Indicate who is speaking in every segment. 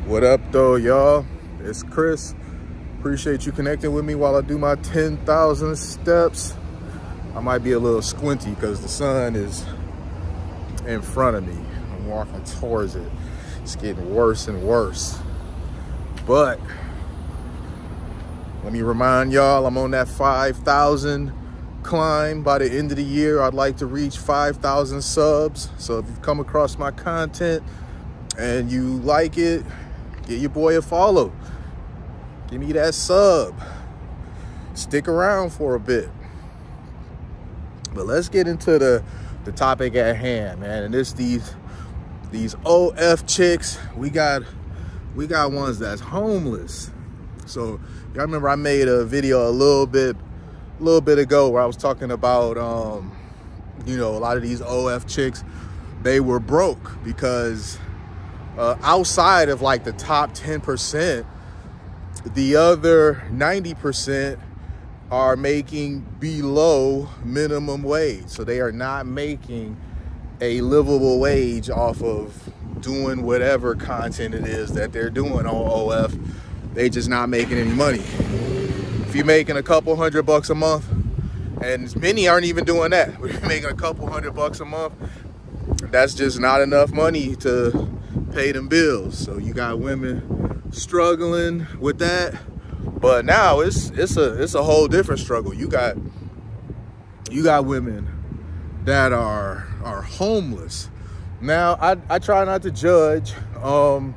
Speaker 1: What up though, y'all? It's Chris. Appreciate you connecting with me while I do my 10,000 steps. I might be a little squinty because the sun is in front of me. I'm walking towards it. It's getting worse and worse. But let me remind y'all, I'm on that 5,000 climb. By the end of the year, I'd like to reach 5,000 subs. So if you've come across my content and you like it, give your boy a follow. Give me that sub. Stick around for a bit. But let's get into the topic at hand, man. And it's these OF chicks. We got ones that's homeless. So y'all remember I made a video a little bit ago where I was talking about a lot of these OF chicks, they were broke because outside of like the top 10%, the other 90% are making below minimum wage. So they are not making a livable wage off of doing whatever content it is that they're doing on OF. They just not making any money. If you're making a couple $100 a month, and many aren't even doing that, but you're making a couple $100 a month, that's just not enough money to pay them bills. So you got women struggling with that. But now it's a whole different struggle. You got women that are homeless. Now I try not to judge, but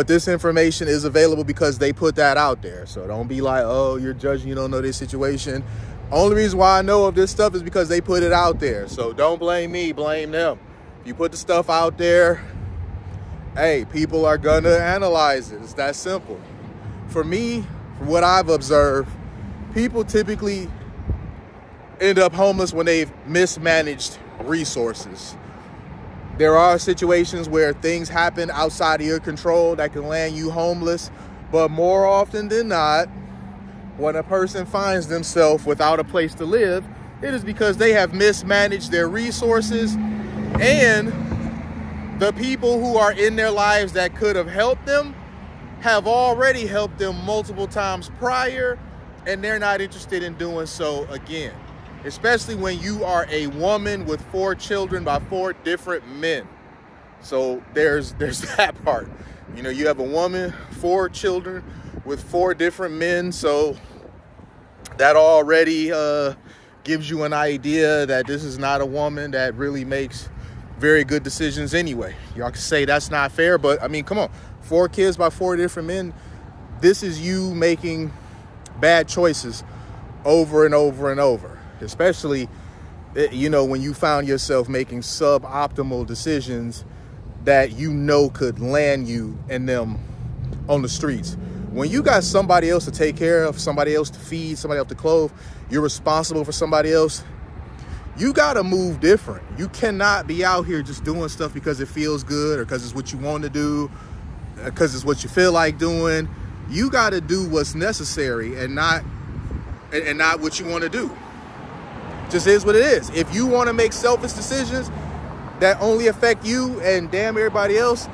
Speaker 1: this information is available because they put that out there. So don't be like, oh, you're judging, you don't know this situation. Only reason why I know of this stuff is because they put it out there. So don't blame me, blame them. If you put the stuff out there, hey, people are gonna analyze it. It's that simple. For me, from what I've observed, people typically end up homeless when they've mismanaged resources. There are situations where things happen outside of your control that can land you homeless, but more often than not, when a person finds themselves without a place to live, it is because they have mismanaged their resources, and the people who are in their lives that could have helped them have already helped them multiple times prior, and they're not interested in doing so again. Especially when you are a woman with 4 children by 4 different men. So there's that part. You have a woman, 4 children with 4 different men. So that already gives you an idea that this is not a woman that really makes very good decisions anyway. Y'all can say that's not fair, but I mean, come on. 4 kids by 4 different men. This is you making bad choices over and over and over. Especially, when you found yourself making suboptimal decisions that could land you and them on the streets. When you got somebody else to take care of, somebody else to feed, somebody else to clothe, you're responsible for somebody else, you got to move different. You cannot be out here just doing stuff because it feels good or because it's what you want to do, because it's what you feel like doing. You got to do what's necessary and not what you want to do. Just is what it is. If you want to make selfish decisions that only affect you and damn everybody else,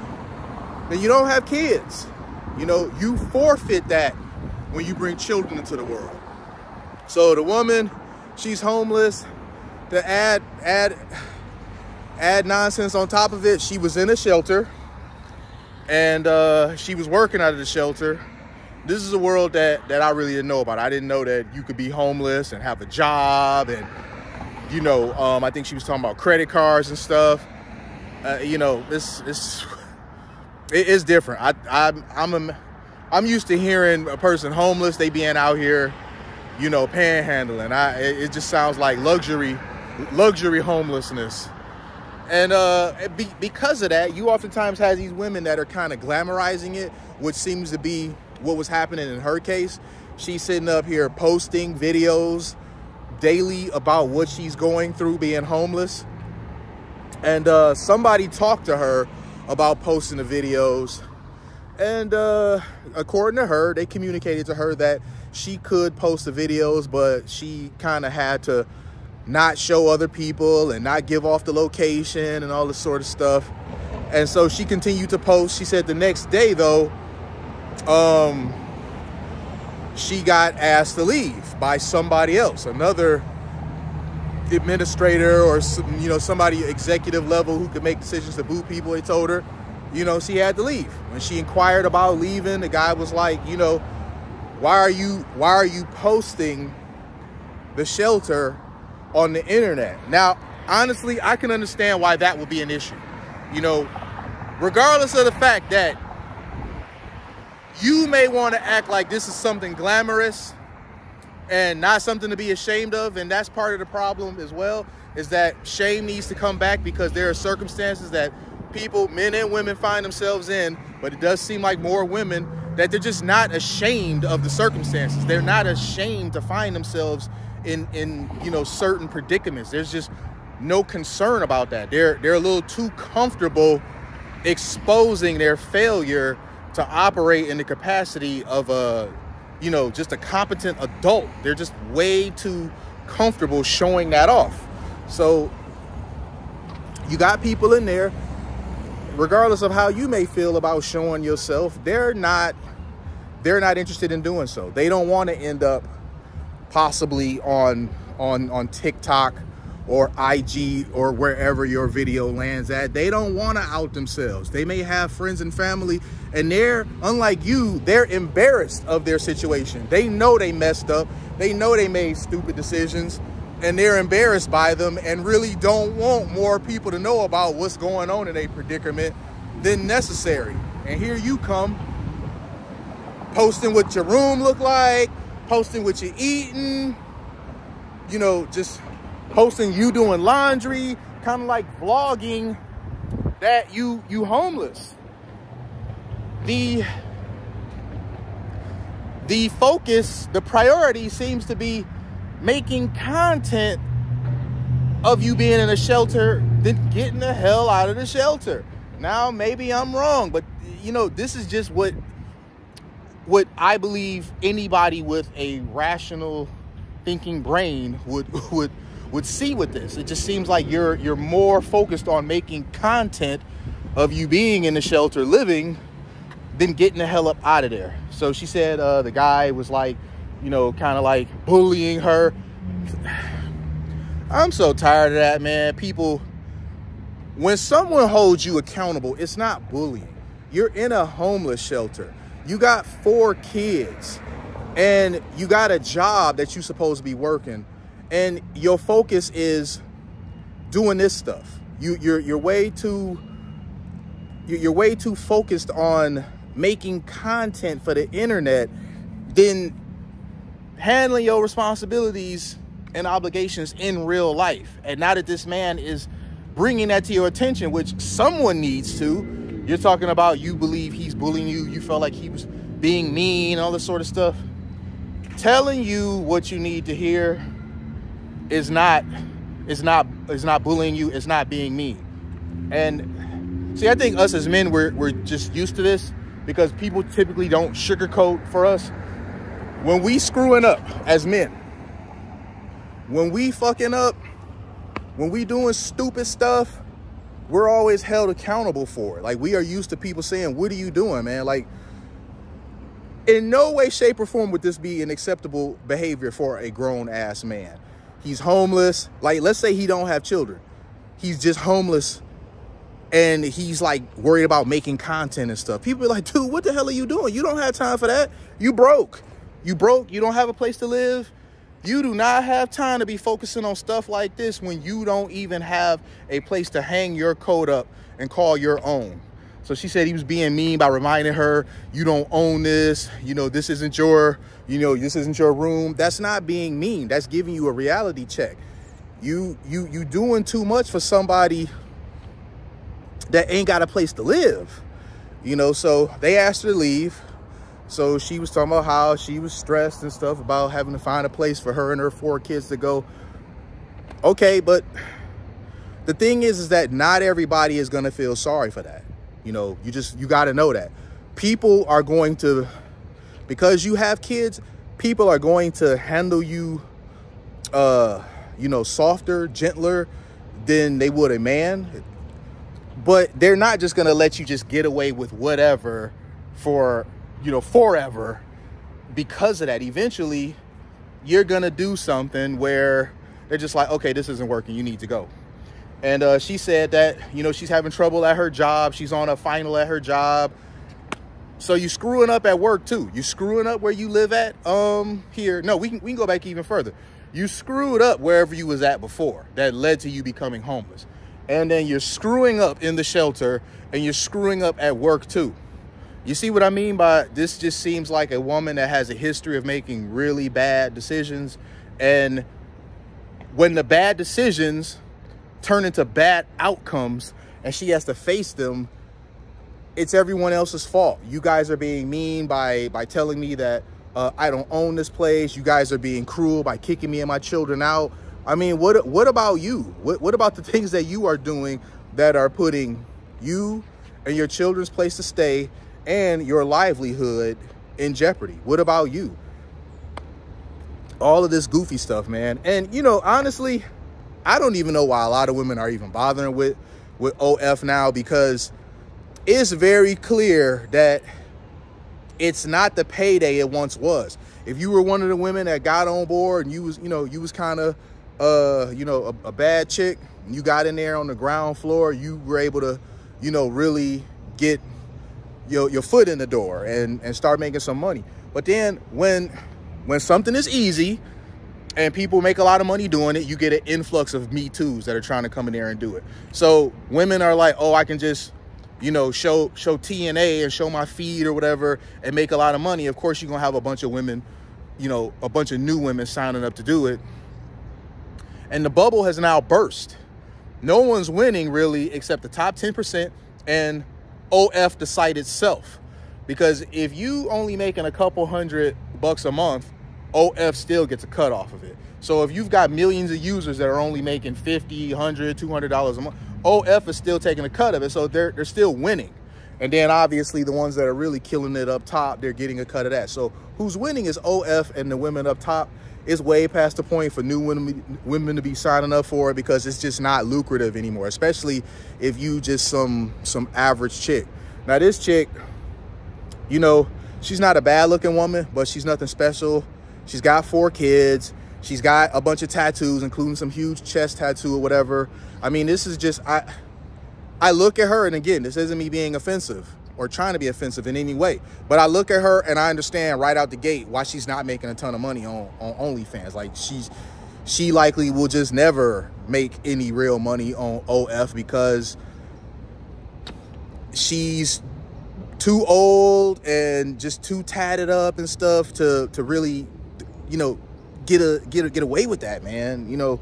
Speaker 1: then you don't have kids. You forfeit that when you bring children into the world. So the woman, she's homeless. To add nonsense on top of it, she was in a shelter and she was working out of the shelter. This is a world that I really didn't know about. I didn't know that you could be homeless and have a job, and I think she was talking about credit cards and stuff. It's different. I'm used to hearing a person homeless, they being out here, panhandling. It just sounds like luxury homelessness. And because of that, you oftentimes have these women that are kind of glamorizing it, which seems to be what was happening in her case. She's sitting up here posting videos daily about what she's going through being homeless. And somebody talked to her about posting the videos. And according to her, they communicated to her that she could post the videos, but she kind of had to not show other people and not give off the location and all this sort of stuff. And so she continued to post. She said the next day, though, she got asked to leave by somebody else, another administrator or, you know, somebody executive level who could make decisions to boot people. They told her, you know, she had to leave. When she inquired about leaving, the guy was like, you know, why are you posting the shelter on the internet? Now, honestly, I can understand why that would be an issue. You know, regardless of the fact that you may want to act like this is something glamorous and not something to be ashamed of, and that's part of the problem as well, is that shame needs to come back because there are circumstances that people, men and women, find themselves in, but it does seem like more women, that they're just not ashamed of the circumstances. They're not ashamed to find themselves in you know, certain predicaments. There's just no concern about that. They're a little too comfortable exposing their failure to operate in the capacity of a, you know, just a competent adult. They're just way too comfortable showing that off. So you got people in there, regardless of how you may feel about showing yourself, they're not interested in doing so. They don't want to end up possibly on TikTok or IG or wherever your video lands at. They don't want to out themselves. They may have friends and family, and they're, unlike you, they're embarrassed of their situation. They know they messed up. They know they made stupid decisions, and they're embarrassed by them and really don't want more people to know about what's going on in a predicament than necessary. And here you come, posting what your room look like, posting what you're eating, you know, just posting you doing laundry, kind of like vlogging that you homeless. The focus, the priority seems to be making content of you being in a shelter than getting the hell out of the shelter. Now, maybe I'm wrong, but you know, this is just what I believe anybody with a rational thinking brain would see with this. It just seems like you're more focused on making content of you being in the shelter living than getting the hell up out of there. So she said the guy was like, you know, kind of like bullying her. I'm so tired of that, man. People, when someone holds you accountable, it's not bullying. You're in a homeless shelter. You got 4 kids and you got a job that you're supposed to be working, and your focus is doing this stuff. You're way too focused on making content for the internet than handling your responsibilities and obligations in real life. And now that this man is bringing that to your attention, which someone needs to, you're talking about you believe he's bullying you, you felt like he was being mean, all this sort of stuff. Telling you what you need to hear is not bullying you, it's not being mean. And see, I think us as men, we're just used to this because people typically don't sugarcoat for us. When we screwing up as men, when we fucking up, when we doing stupid stuff, we're always held accountable for it. Like, we are used to people saying, what are you doing, man? Like, in no way, shape, or form would this be an acceptable behavior for a grown-ass man. He's homeless. Like, let's say he don't have children. He's just homeless, and he's, like, worried about making content and stuff. People are like, dude, what the hell are you doing? You don't have time for that. You broke. You broke. You don't have a place to live. You do not have time to be focusing on stuff like this when you don't even have a place to hang your coat up and call your own. So she said he was being mean by reminding her, you don't own this, you know, this isn't your, you know, this isn't your room. That's not being mean. That's giving you a reality check. You doing too much for somebody that ain't got a place to live, you know. So they asked her to leave. So she was talking about how she was stressed and stuff about having to find a place for her and her 4 kids to go. Okay, but the thing is that not everybody is going to feel sorry for that. You know, you got to know that people are going to, because you have kids, people are going to handle you, you know, softer, gentler than they would a man. But they're not just going to let you just get away with whatever for, forever. Because of that, eventually you're going to do something where they're just like, okay, this isn't working. You need to go. And she said that, she's having trouble at her job. She's on a final at her job. So you screwing up at work too. You screwing up where you live at here. No, we can go back even further. You screwed up wherever you was at before. That led to you becoming homeless. And then you're screwing up in the shelter, and you're screwing up at work too. You see what I mean by this? Just seems like a woman that has a history of making really bad decisions. And when the bad decisions turn into bad outcomes and she has to face them, it's everyone else's fault. You guys are being mean by telling me that I don't own this place. You guys are being cruel by kicking me and my children out. I mean, what about you? What about the things that you are doing that are putting you and your children's place to stay and your livelihood in jeopardy? What about you? All of this goofy stuff, man. And, honestly, I don't even know why a lot of women are even bothering with OF now, because it's very clear that it's not the payday it once was. If you were one of the women that got on board and you was kind of, a bad chick, and you got in there on the ground floor, you were able to, really get your foot in the door and start making some money. But then when something is easy and people make a lot of money doing it, you get an influx of Me Too's that are trying to come in there and do it. So women are like, oh, I can just, show TNA and show my feed or whatever and make a lot of money. Of course, you're going to have a bunch of women, a bunch of new women signing up to do it. And the bubble has now burst. No one's winning really except the top 10% and OF the site itself. Because if you only making a couple $100 a month, OF still gets a cut off of it. So if you've got millions of users that are only making $50, $100, $200 a month, OF is still taking a cut of it. So they're still winning. And then obviously the ones that are really killing it up top, they're getting a cut of that. So who's winning is OF, and the women up top. Is way past the point for new women to be signing up for it, because it's just not lucrative anymore, especially if you just some average chick. Now this chick, she's not a bad looking woman, but she's nothing special. She's got 4 kids. She's got a bunch of tattoos, including some huge chest tattoo or whatever. I mean, this is just, I look at her, and again, this isn't me being offensive or trying to be offensive in any way, but I look at her and I understand right out the gate why she's not making a ton of money on OnlyFans. Like she likely will just never make any real money on OF, because she's too old and just too tatted up and stuff to really, get away with that, man.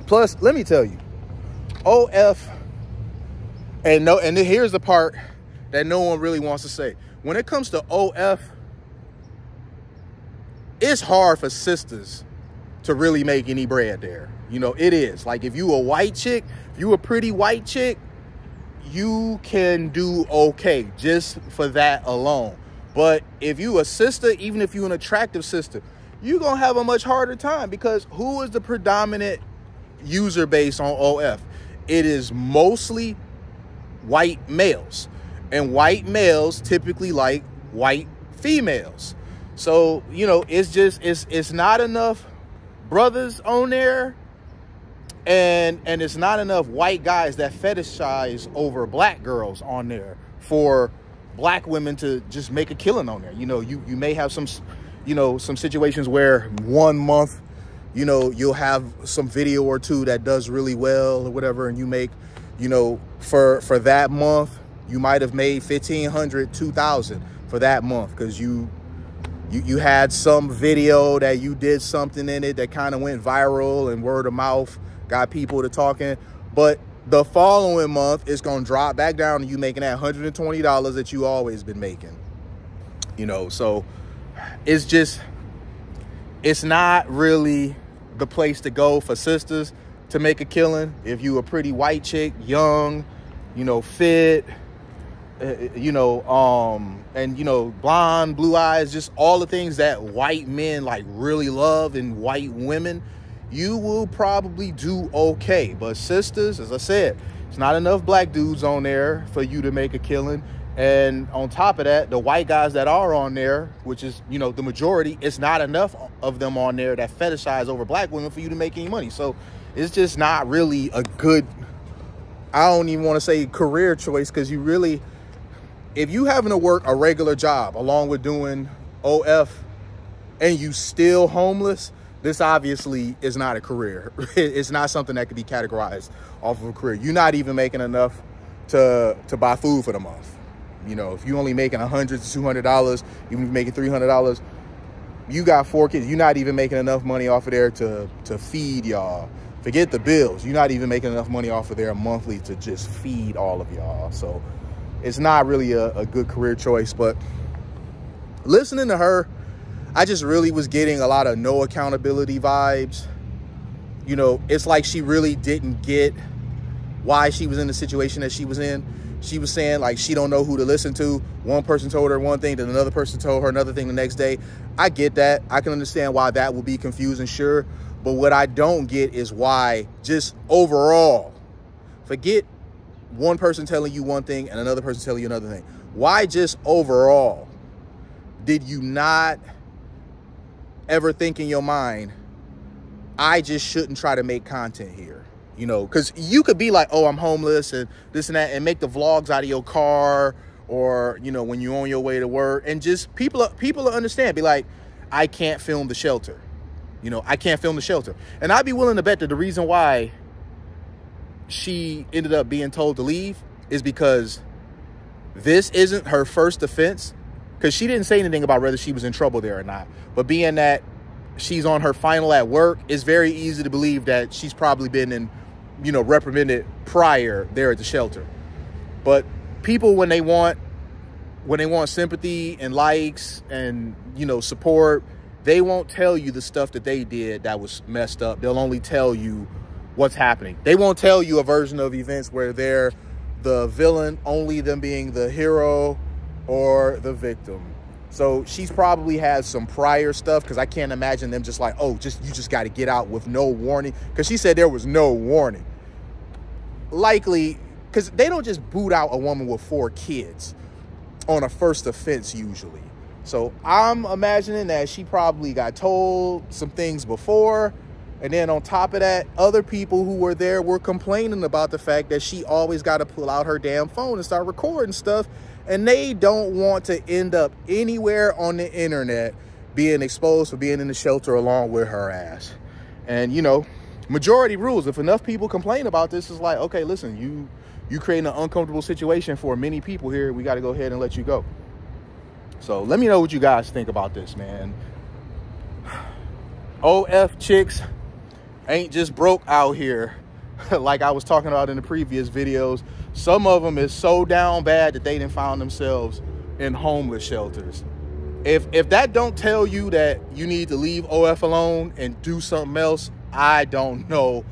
Speaker 1: Plus, let me tell you, OF. And here's the part that no one really wants to say. When it comes to OF, it's hard for sisters to really make any bread there. It is. Like, if you a white chick, if you a pretty white chick, you can do okay just for that alone. But if you a sister, even if you an attractive sister, you're going to have a much harder time, because who is the predominant user base on OF? It is mostly white males, and white males typically like white females. So, it's not enough brothers on there, and it's not enough white guys that fetishize over black girls on there for black women to just make a killing on there. You may have some situations where 1 month, you'll have some video or two that does really well or whatever, and you make, for that month, you might have made $1,500, $2,000 for that month, because you had some video that you did something in it that kind of went viral and word of mouth got people to talking. But the following month, it's going to drop back down to you making that $120 that you always been making. So it's not really the place to go for sisters to make a killing. If you a pretty white chick, young, fit, and blonde, blue eyes, just all the things that white men like really love in white women, you will probably do okay. But sisters, as I said, It's not enough black dudes on there for you to make a killing. And on top of that, the white guys that are on there, which is, you know, the majority, it's not enough of them on there that fetishize over black women for you to make any money. So it's just not really a good, I don't even want to say career choice, because you really, if you having to work a regular job along with doing OF and you still homeless, this obviously is not a career. It's not something that could be categorized off of a career. You're not even making enough to buy food for the month. You know, if you're only making $100 to $200, even if you're making $300, you got 4 kids. You're not even making enough money off of there to feed y'all. Forget the bills. You're not even making enough money off of there monthly to just feed all of y'all. So it's not really a good career choice. But listening to her, I just really was getting a lot of no accountability vibes. You know, it's like she really didn't get why she was in the situation that she was in. She was saying, like, she don't know who to listen to. One person told her one thing, then another person told her another thing the next day. I get that. I can understand why that will be confusing, sure. But what I don't get is why, just overall, forget one person telling you one thing and another person telling you another thing. Why just overall did you not ever think in your mind, I just shouldn't try to make content here? You know, because you could be like, oh, I'm homeless and this and that, and make the vlogs out of your car, or, you know, when you're on your way to work, and just people will understand. Be like, I can't film the shelter. You know, I can't film the shelter. And I'd be willing to bet that the reason why she ended up being told to leave is because this isn't her first offense. Because she didn't say anything about whether she was in trouble there or not. But being that she's on her final at work, it's very easy to believe that she's probably been in, you know, reprimanded prior there at the shelter. But people, when they want sympathy and likes and, you know, support, they won't tell you the stuff that they did that was messed up. They'll only tell you what's happening. They won't tell you a version of events where they're the villain, only them being the hero or the victim. So she's probably had some prior stuff, because I can't imagine them just like, oh, you just got to get out with no warning. Because she said there was no warning. Likely, because they don't just boot out a woman with 4 kids on a first offense usually. So I'm imagining that she probably got told some things before. And then on top of that, other people who were there were complaining about the fact that she always got to pull out her damn phone and start recording stuff. And they don't want to end up anywhere on the internet being exposed for being in the shelter along with her ass. And, you know, majority rules. If enough people complain about this, it's like, okay, listen, you creating an uncomfortable situation for many people here. We got to go ahead and let you go. So let me know what you guys think about this, man. OF chicks ain't just broke out here. Like I was talking about in the previous videos, some of them is so down bad that they done found themselves in homeless shelters. If that don't tell you that you need to leave OF alone and do something else, I don't know.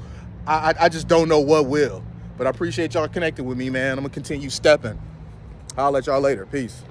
Speaker 1: I just don't know what will. But I appreciate y'all connecting with me, man. I'm gonna continue stepping. I'll let y'all later. Peace.